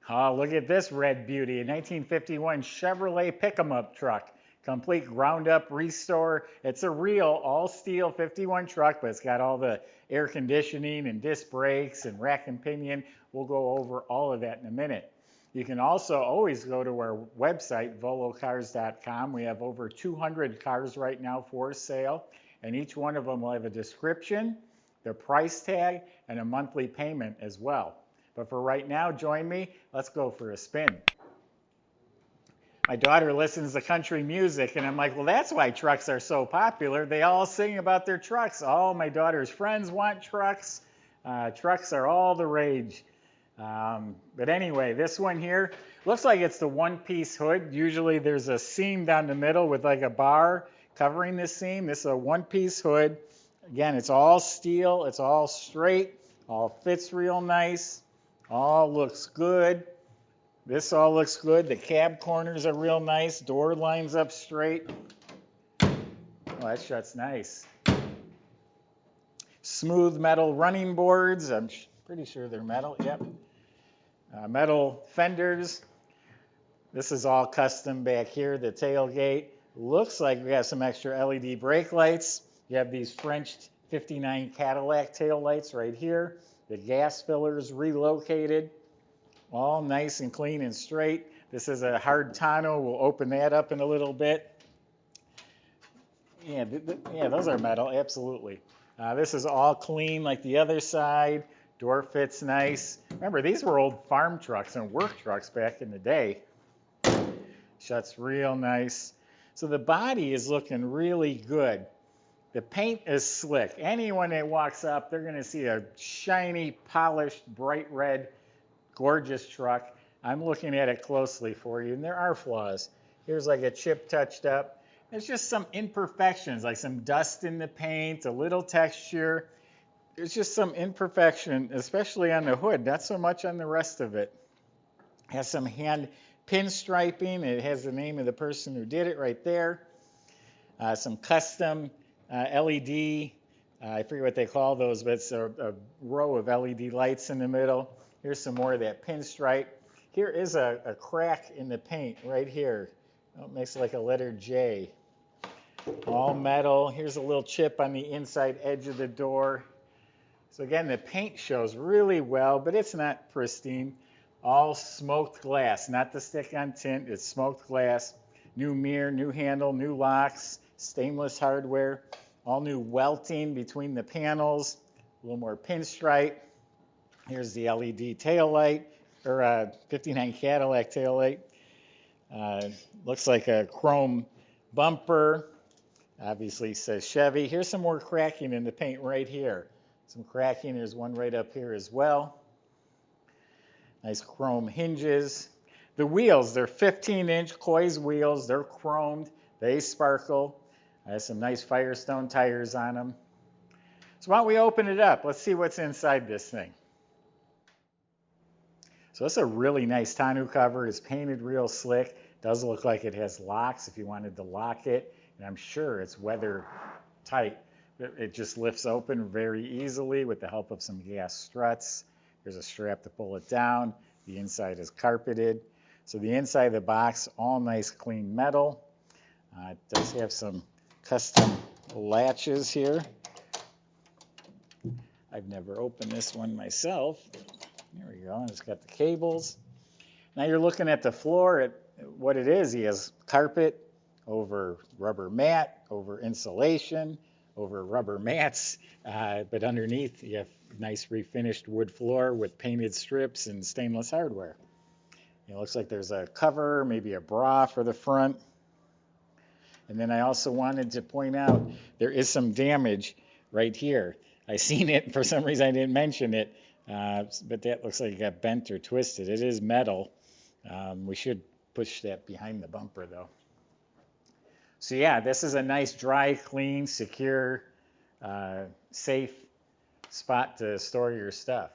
Oh, look at this red beauty, a 1951 Chevrolet pick-em-up truck. Complete ground-up restore. It's a real all-steel 51 truck, but it's got all the air conditioning and disc brakes and rack and pinion. We'll go over all of that in a minute. You can also always go to our website, volocars.com. We have over 200 cars right now for sale, and each one of them will have a description, the price tag, and a monthly payment as well. But for right now, join me. Let's go for a spin. My daughter listens to country music, and I'm like, well, that's why trucks are so popular. They all sing about their trucks. All my daughter's friends want trucks. Trucks are all the rage. But anyway, this one here looks like it's the one-piece hood. Usually there's a seam down the middle with like a bar covering this seam. This is a one-piece hood. Again, it's all steel. It's all straight. All fits real nice. All looks good. This all looks good. The cab corners are real nice. Door lines up straight. Oh, that shuts nice. Smooth metal running boards. I'm pretty sure they're metal. Yep. Metal fenders. This is all custom back here. The tailgate. Looks like we got some extra LED brake lights. You have these French 59 Cadillac tail lights right here. The gas fillers relocated. All nice and clean and straight. This is a hard tonneau. We'll open that up in a little bit. Yeah, those are metal, absolutely. This is all clean like the other side. Door fits nice. Remember, these were old farm trucks and work trucks back in the day. Shuts real nice. So the body is looking really good. The paint is slick. Anyone that walks up, they're going to see a shiny, polished, bright red, gorgeous truck. I'm looking at it closely for you, and there are flaws. Here's like a chip touched up. There's just some imperfections, like some dust in the paint, a little texture. There's just some imperfection, especially on the hood, not so much on the rest of it. It has some hand pinstriping. It has the name of the person who did it right there. Some custom LED, I forget what they call those, but it's a row of LED lights in the middle. Here's some more of that pinstripe. Here is a crack in the paint right here. Oh, it makes like a letter J. All metal. Here's a little chip on the inside edge of the door. So again, the paint shows really well, but it's not pristine. All smoked glass, not the stick-on tint. It's smoked glass. New mirror, new handle, new locks, stainless hardware. All new welting between the panels. A little more pinstripe. Here's the LED tail light, or 59 Cadillac tail light. Looks like a chrome bumper. Obviously says Chevy. Here's some more cracking in the paint right here. Some cracking. There's one right up here as well. Nice chrome hinges. The wheels, they're 15-inch Coys wheels. They're chromed. They sparkle. Has some nice Firestone tires on them. So why don't we open it up? Let's see what's inside this thing. So it's a really nice tonneau cover. It's painted real slick. Does look like it has locks if you wanted to lock it. And I'm sure it's weather tight. It just lifts open very easily with the help of some gas struts. There's a strap to pull it down. The inside is carpeted. So the inside of the box, all nice clean metal. It does have some custom latches here. I've never opened this one myself. There we go. And it's got the cables. Now you're looking at the floor. What it is, he has carpet over rubber mat, over insulation, over rubber mats. But underneath, you have nice refinished wood floor with painted strips and stainless hardware. It looks like there's a cover, maybe a bra for the front. And then I also wanted to point out there is some damage right here. I seen it, for some reason I didn't mention it, but that looks like it got bent or twisted. It is metal. We should push that behind the bumper though. So yeah, this is a nice, dry, clean, secure, safe spot to store your stuff.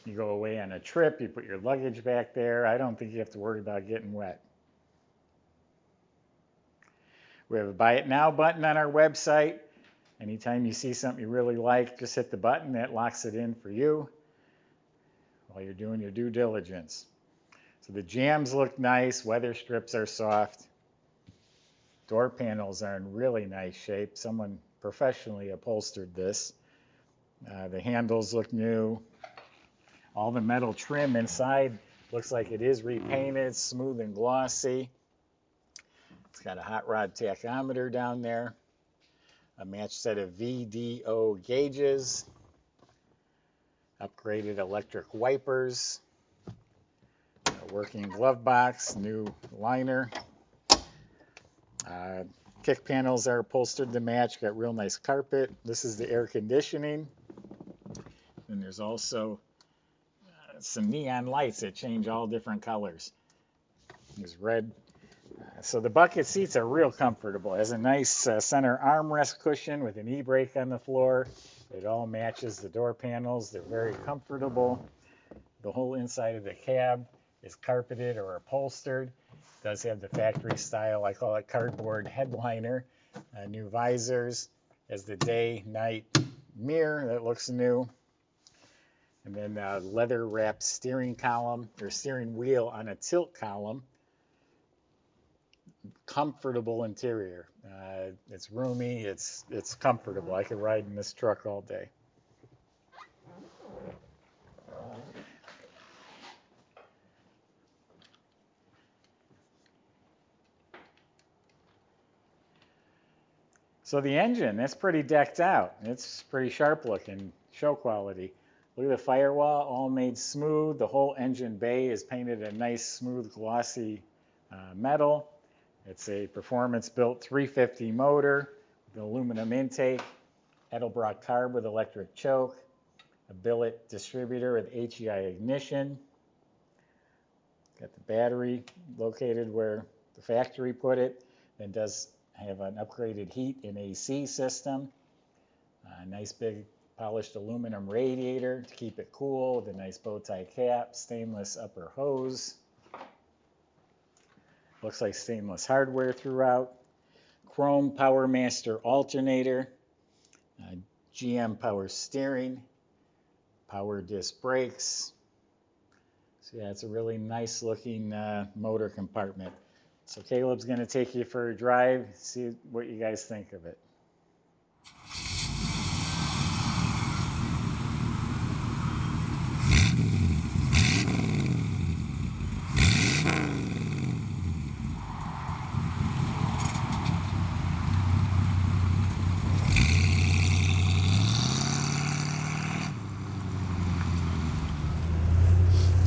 You go away on a trip, you put your luggage back there. I don't think you have to worry about getting wet. We have a Buy It Now button on our website. Anytime you see something you really like, just hit the button. That locks it in for you. while you're doing your due diligence. So the jambs look nice, weather strips are soft. Door panels are in really nice shape. Someone professionally upholstered this. The handles look new. All the metal trim inside looks like it is repainted, smooth and glossy. It's got a hot rod tachometer down there, a matched set of VDO gauges, upgraded electric wipers, a working glove box, new liner. Kick panels are upholstered to match, got real nice carpet. This is the air conditioning. And there's also some neon lights that change all different colors. There's red. So the bucket seats are real comfortable. It has a nice center armrest cushion with an e-brake on the floor. It all matches the door panels. They're very comfortable. The whole inside of the cab is carpeted or upholstered. It does have the factory style, I call it cardboard headliner. New visors. Has the day-night mirror that looks new. And then leather wrapped steering column or steering wheel on a tilt column. Comfortable interior. It's roomy, it's comfortable. I could ride in this truck all day. So the engine, that's pretty decked out. It's pretty sharp looking, show quality. Look at the firewall, all made smooth. The whole engine bay is painted a nice, smooth, glossy metal. It's a performance-built 350 motor with aluminum intake, Edelbrock carb with electric choke, a billet distributor with HEI ignition. Got the battery located where the factory put it. Then does have an upgraded heat and AC system. A nice big polished aluminum radiator to keep it cool with a nice bow tie cap, stainless upper hose. Looks like stainless hardware throughout. Chrome Power Master alternator, GM power steering, power disc brakes. So yeah, it's a really nice looking motor compartment. So Caleb's going to take you for a drive, see what you guys think of it.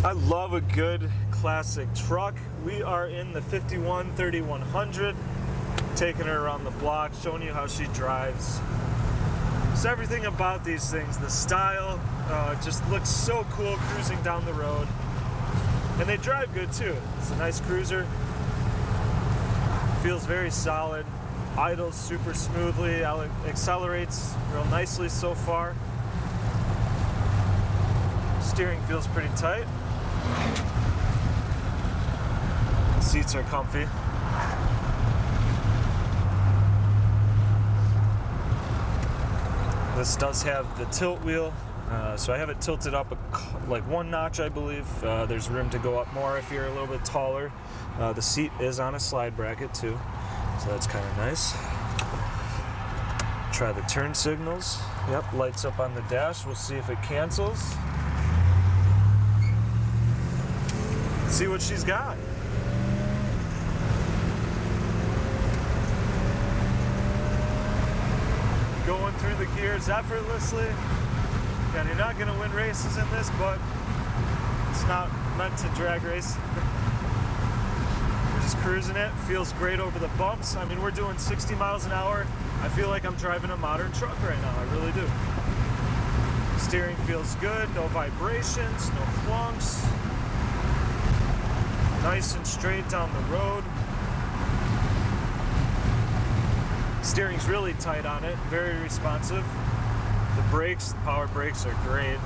I love a good classic truck. We are in the 51-3100, taking her around the block, showing you how she drives. So everything about these things, the style, just looks so cool cruising down the road. And they drive good too. It's a nice cruiser. Feels very solid. Idles super smoothly, accelerates real nicely so far. Steering feels pretty tight. Seats are comfy. This does have the tilt wheel, so I have it tilted up like one notch, I believe. There's room to go up more if you're a little bit taller. The seat is on a slide bracket too, so that's kind of nice. Try the turn signals. Yep, lights up on the dash. We'll see if it cancels. See what she's got. Going through the gears effortlessly. And you're not going to win races in this, but it's not meant to drag race. We're just cruising it. Feels great over the bumps. I mean, we're doing 60 miles an hour. I feel like I'm driving a modern truck right now. I really do. Steering feels good. No vibrations, no clunks. Nice and straight down the road. Steering's really tight on it, very responsive. The brakes, the power brakes are great.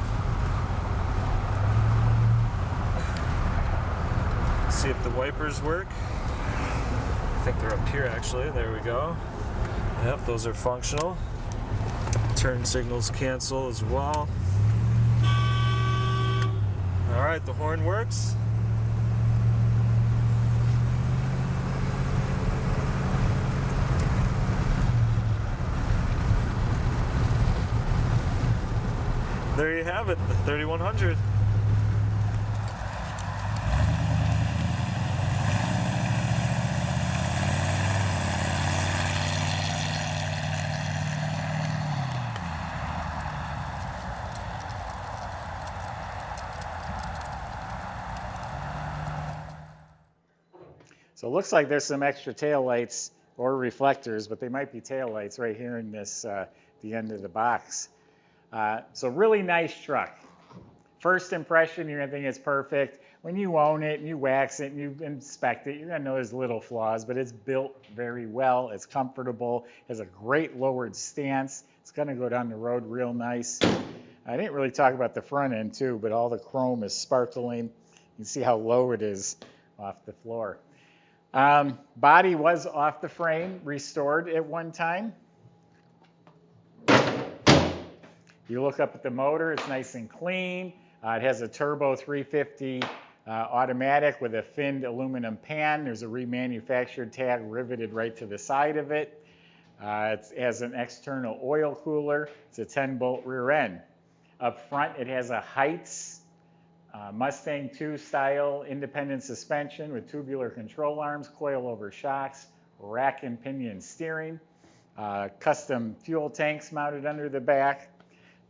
Let's see if the wipers work. I think they're up here actually, there we go. Yep, those are functional. Turn signals cancel as well. right, the horn works. There you have it, the 3100. So it looks like there's some extra taillights or reflectors, but they might be taillights right here in this, the end of the box. So really nice truck. First impression, you're gonna think it's perfect. When you own it and you wax it and you inspect it, you're gonna know there's little flaws, but it's built very well. It's comfortable, has a great lowered stance. It's gonna go down the road real nice. I didn't really talk about the front end too, but all the chrome is sparkling. You can see how low it is off the floor. Body was off the frame, restored at one time. You look up at the motor, it's nice and clean. It has a turbo 350 automatic with a finned aluminum pan. There's a remanufactured tag riveted right to the side of it. It has an external oil cooler. It's a 10-bolt rear end. Up front, it has a Heights Mustang 2 style independent suspension with tubular control arms, coil-over shocks, rack and pinion steering, custom fuel tanks mounted under the back.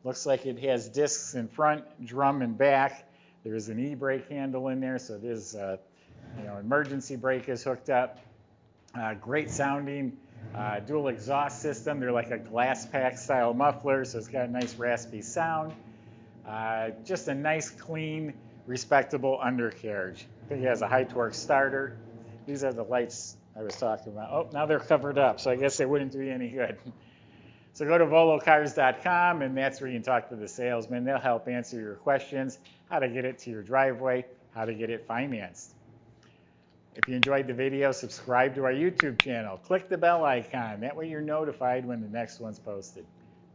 Looks like it has discs in front, drum in back. There's an e-brake handle in there, so it is, emergency brake is hooked up. Great sounding dual exhaust system. They're like a glass pack style muffler, so it's got a nice raspy sound. Just a nice, clean, respectable undercarriage. I think it has a high torque starter. These are the lights I was talking about. Oh, now they're covered up, so I guess they wouldn't do you any good. So go to volocars.com, and that's where you can talk to the salesman. They'll help answer your questions, how to get it to your driveway, how to get it financed. If you enjoyed the video, subscribe to our YouTube channel. Click the bell icon. That way you're notified when the next one's posted.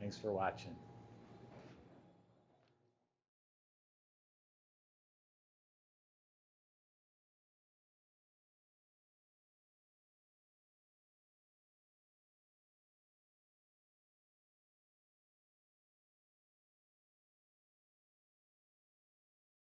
Thanks for watching.